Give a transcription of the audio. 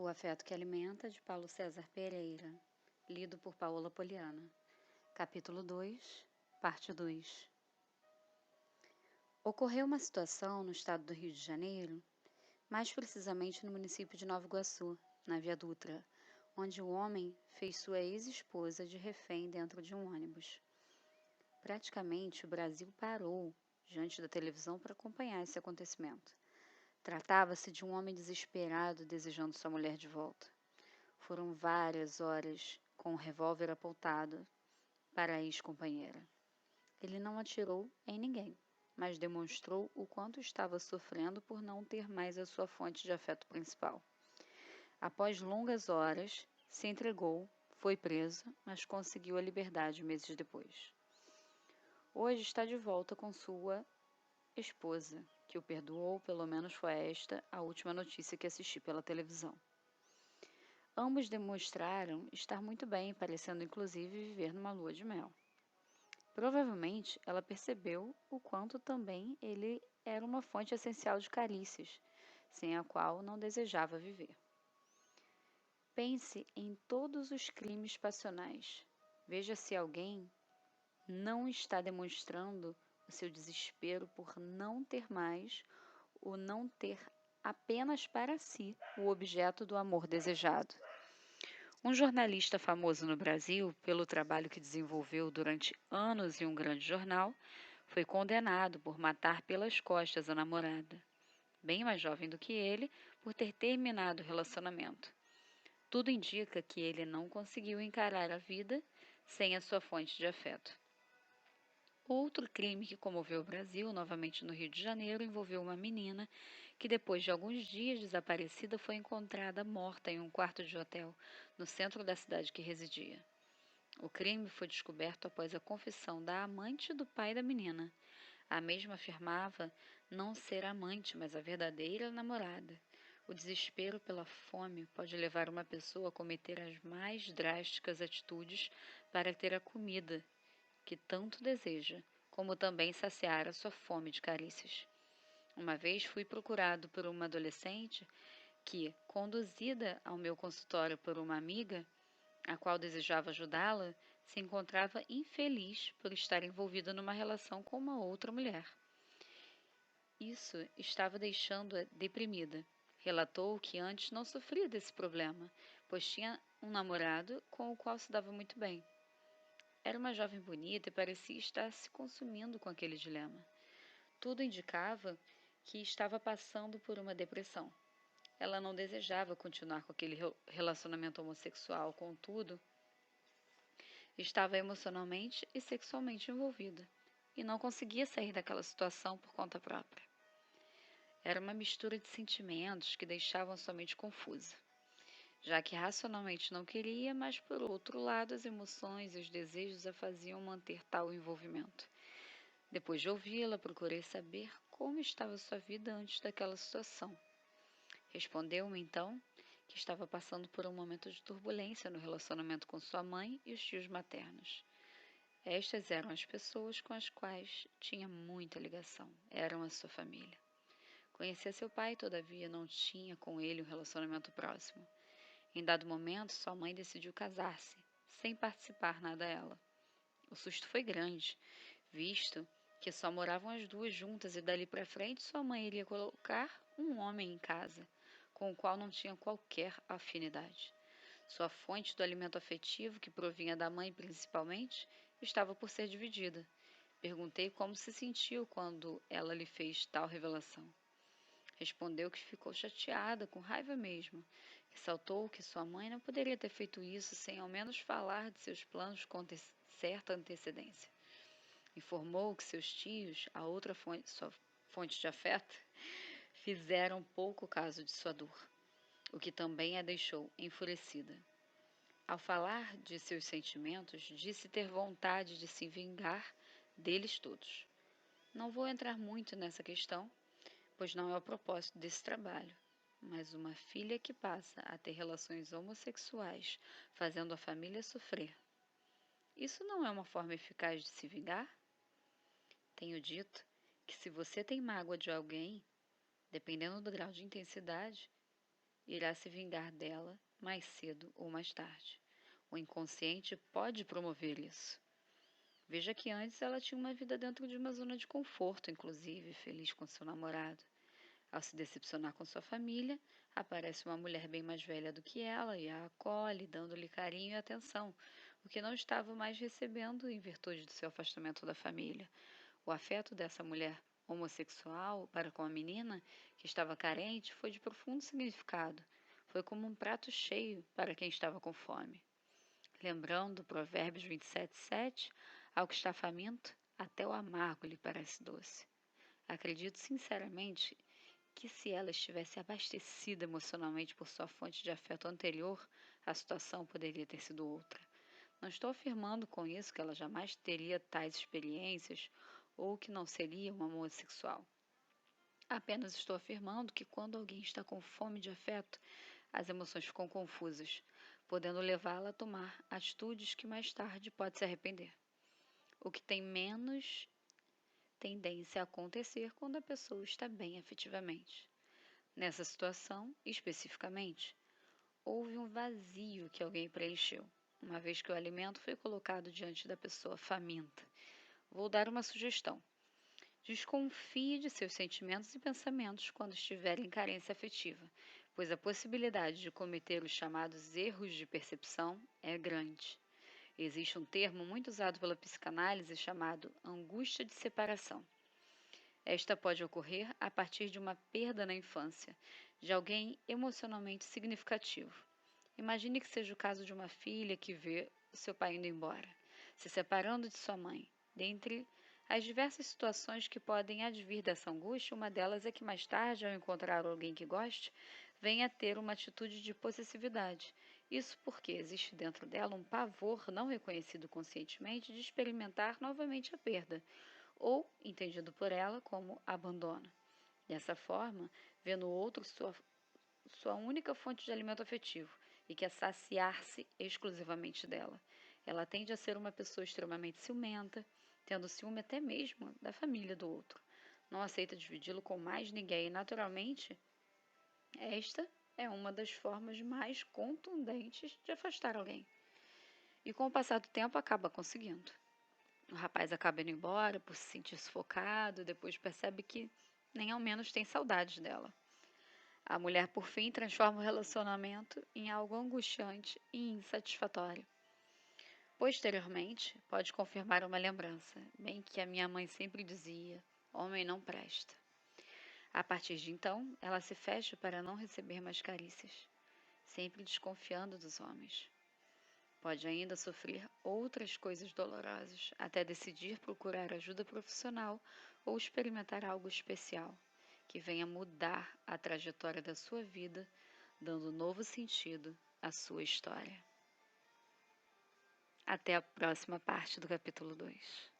O Afeto que Alimenta, de Paulo César Pereira, lido por Paola Poliana. Capítulo 2, parte 2. Ocorreu uma situação no estado do Rio de Janeiro, mais precisamente no município de Nova Iguaçu, na Via Dutra, onde um homem fez sua ex-esposa de refém dentro de um ônibus. Praticamente o Brasil parou diante da televisão para acompanhar esse acontecimento. Tratava-se de um homem desesperado desejando sua mulher de volta. Foram várias horas com o revólver apontado para a ex-companheira. Ele não atirou em ninguém, mas demonstrou o quanto estava sofrendo por não ter mais a sua fonte de afeto principal. Após longas horas, se entregou, foi preso, mas conseguiu a liberdade meses depois. Hoje está de volta com sua esposa, que o perdoou, pelo menos foi esta a última notícia que assisti pela televisão. Ambos demonstraram estar muito bem, parecendo inclusive viver numa lua de mel. Provavelmente ela percebeu o quanto também ele era uma fonte essencial de carícias, sem a qual não desejava viver. Pense em todos os crimes passionais. Veja se alguém não está demonstrando o seu desespero por não ter mais ou não ter apenas para si o objeto do amor desejado. Um jornalista famoso no Brasil, pelo trabalho que desenvolveu durante anos em um grande jornal, foi condenado por matar pelas costas a namorada, bem mais jovem do que ele, por ter terminado o relacionamento. Tudo indica que ele não conseguiu encarar a vida sem a sua fonte de afeto. Outro crime que comoveu o Brasil, novamente no Rio de Janeiro, envolveu uma menina que, depois de alguns dias desaparecida, foi encontrada morta em um quarto de hotel, no centro da cidade que residia. O crime foi descoberto após a confissão da amante do pai da menina. A mesma afirmava não ser a amante, mas a verdadeira namorada. O desespero pela fome pode levar uma pessoa a cometer as mais drásticas atitudes para ter a comida que tanto deseja, como também saciar a sua fome de carícias. Uma vez fui procurado por uma adolescente que, conduzida ao meu consultório por uma amiga, a qual desejava ajudá-la, se encontrava infeliz por estar envolvida numa relação com uma outra mulher. Isso estava deixando-a deprimida. Relatou que antes não sofria desse problema, pois tinha um namorado com o qual se dava muito bem. Era uma jovem bonita e parecia estar se consumindo com aquele dilema. Tudo indicava que estava passando por uma depressão. Ela não desejava continuar com aquele relacionamento homossexual, contudo, estava emocionalmente e sexualmente envolvida e não conseguia sair daquela situação por conta própria. Era uma mistura de sentimentos que deixavam sua mente confusa, já que racionalmente não queria, mas por outro lado as emoções e os desejos a faziam manter tal envolvimento. Depois de ouvi-la, procurei saber como estava sua vida antes daquela situação. Respondeu-me então que estava passando por um momento de turbulência no relacionamento com sua mãe e os tios maternos. Estas eram as pessoas com as quais tinha muita ligação, eram a sua família. Conhecia seu pai, todavia não tinha com ele um relacionamento próximo. Em dado momento, sua mãe decidiu casar-se, sem participar nada ela. O susto foi grande, visto que só moravam as duas juntas e dali para frente sua mãe iria colocar um homem em casa, com o qual não tinha qualquer afinidade. Sua fonte do alimento afetivo, que provinha da mãe principalmente, estava por ser dividida. Perguntei como se sentiu quando ela lhe fez tal revelação. Respondeu que ficou chateada, com raiva mesmo. Ressaltou que sua mãe não poderia ter feito isso sem ao menos falar de seus planos com certa antecedência. Informou que seus tios, a outra sua fonte de afeto, fizeram pouco caso de sua dor, o que também a deixou enfurecida. Ao falar de seus sentimentos, disse ter vontade de se vingar deles todos. Não vou entrar muito nessa questão, pois não é o propósito desse trabalho, mas uma filha que passa a ter relações homossexuais, fazendo a família sofrer. Isso não é uma forma eficaz de se vingar? Tenho dito que se você tem mágoa de alguém, dependendo do grau de intensidade, irá se vingar dela mais cedo ou mais tarde. O inconsciente pode promover isso. Veja que antes ela tinha uma vida dentro de uma zona de conforto, inclusive, feliz com seu namorado. Ao se decepcionar com sua família, aparece uma mulher bem mais velha do que ela e a acolhe, dando-lhe carinho e atenção, o que não estava mais recebendo em virtude do seu afastamento da família. O afeto dessa mulher homossexual para com a menina, que estava carente, foi de profundo significado. Foi como um prato cheio para quem estava com fome. Lembrando Provérbios 27:7, ao que está faminto, até o amargo lhe parece doce. Acredito sinceramente que se ela estivesse abastecida emocionalmente por sua fonte de afeto anterior, a situação poderia ter sido outra. Não estou afirmando com isso que ela jamais teria tais experiências ou que não seria uma homossexual. Apenas estou afirmando que quando alguém está com fome de afeto, as emoções ficam confusas, podendo levá-la a tomar atitudes que mais tarde pode se arrepender. O que tem menos tendência a acontecer quando a pessoa está bem afetivamente. Nessa situação, especificamente, houve um vazio que alguém preencheu, uma vez que o alimento foi colocado diante da pessoa faminta. Vou dar uma sugestão. Desconfie de seus sentimentos e pensamentos quando estiver em carência afetiva, pois a possibilidade de cometer os chamados erros de percepção é grande. Existe um termo muito usado pela psicanálise chamado angústia de separação. Esta pode ocorrer a partir de uma perda na infância, de alguém emocionalmente significativo. Imagine que seja o caso de uma filha que vê o seu pai indo embora, se separando de sua mãe. Dentre as diversas situações que podem advir dessa angústia, uma delas é que mais tarde, ao encontrar alguém que goste, venha a ter uma atitude de possessividade. Isso porque existe dentro dela um pavor não reconhecido conscientemente de experimentar novamente a perda, ou entendido por ela como abandono. Dessa forma, vê no outro sua única fonte de alimento afetivo e quer saciar-se exclusivamente dela. Ela tende a ser uma pessoa extremamente ciumenta, tendo ciúme até mesmo da família do outro. Não aceita dividi-lo com mais ninguém e, naturalmente, esta é uma das formas mais contundentes de afastar alguém. E com o passar do tempo acaba conseguindo. O rapaz acaba indo embora por se sentir sufocado, depois percebe que nem ao menos tem saudades dela. A mulher, por fim, transforma o relacionamento em algo angustiante e insatisfatório. Posteriormente, pode confirmar uma lembrança, bem que a minha mãe sempre dizia: homem não presta. A partir de então, ela se fecha para não receber mais carícias, sempre desconfiando dos homens. Pode ainda sofrer outras coisas dolorosas até decidir procurar ajuda profissional ou experimentar algo especial que venha mudar a trajetória da sua vida, dando novo sentido à sua história. Até a próxima parte do capítulo 2.